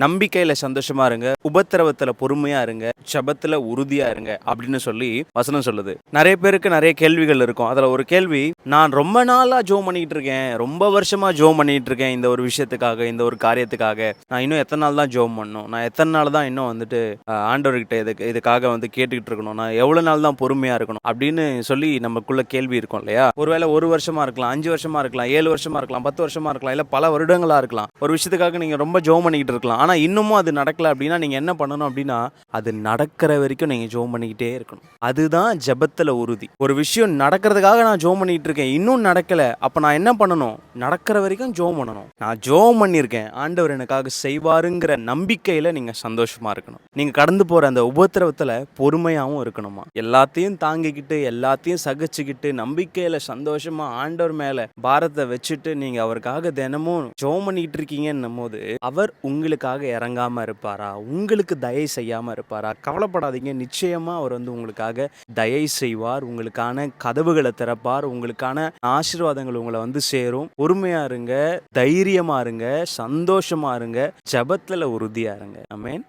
நம்பிக்கையில சந்தோஷமா இருங்க, உபத்திரவத்துல பொறுமையா இருங்க, ஜெபத்துல உறுதியா இருங்க அப்படின்னு சொல்லி வசனம் சொல்லுது. நிறைய பேருக்கு நிறைய கேள்விகள் இருக்கும். அதுல ஒரு கேள்வி, நான் ரொம்ப நாளா ஜெபம் பண்ணிட்டு இருக்கேன், ரொம்ப வருஷமா ஜெபம் பண்ணிட்டு இருக்கேன், இந்த ஒரு விஷயத்துக்காக, இந்த ஒரு காரியத்துக்காக நான் இன்னும் எத்தனை நாள் தான் ஜெபம் பண்ணணும், நான் எத்தனை நாள் தான் இன்னும் வந்துட்டு ஆண்டவர்கிட்ட இதுக்காக வந்து கேட்டுக்கிட்டு இருக்கணும், நான் எவ்வளவு நாள் தான் பொறுமையா இருக்கணும் அப்படின்னு சொல்லி நமக்குள்ள கேள்வி இருக்கும் இல்லையா? ஒருவேளை 1 வருஷமா இருக்கலாம், 5 வருஷமா இருக்கலாம், 7 வருஷமா இருக்கலாம், 10 வருஷமா இருக்கலாம், இல்ல பல வருடங்களா இருக்கலாம். ஒரு விஷயத்துக்காக நீங்க ரொம்ப ஜெபம் பண்ணிக்கிட்டு இருக்கலாம். ஆனா இன்னமும் அது நடக்கல அப்படின்னா நீங்க என்ன பண்ணணும் அப்படின்னா, அது நடக்கிற வரைக்கும் நீங்க ஜெபம் பண்ணிக்கிட்டே இருக்கணும். அதுதான் ஜெபத்துல உறுதி. ஒரு விஷயம் நடக்கிறதுக்காக நான் ஜெபம் பண்ணிட்டு இருக்கேன், இன்னும் நடக்கல, அப்ப நான் என்ன பண்ணணும்? நடக்கிற வரைக்கும் ஜெபம் பண்ணணும். நான் ஜெபம் பண்ணியிருக்கேன், ஆண்டவர் எனக்காக செய்வாருங்கிற நம்பிக்கையில நீங்க சந்தோஷமா இருக்கணும். நீங்க கடந்து போற அந்த உபத்திரவத்துல பொறுமையாவும் இருக்கணுமா. எல்லாத்தையும் தாங்கிக்கிட்டு, எல்லாத்தையும் சகிச்சுக்கிட்டு, நம்பிக்கையில சந்தோஷமா ஆண்டவர் மேல பாரத்தை வச்சுட்டு நீங்க அவருக்காக தினமும் ஜெபம் பண்ணிட்டு இருக்கீங்கன்னும் போது, அவர் உங்களுக்காக இறங்காம இருப்பாரா? உங்களுக்கு தயை செய்யாம இருப்பாரா? கவலைப்படாதீங்க, நிச்சயமா அவர் வந்து உங்களுக்காக தயை செய்வார், உங்களுக்கான கதவுகளை திறப்பார், உங்களுக்கான ஆசீர்வாதங்கள் உங்களை வந்து சேரும். பொறுமையா இருங்க, தைரியமா இருங்க, சந்தோஷமா இருங்க, ஜெபத்துல உறுதியா இருங்க. ஆமென்.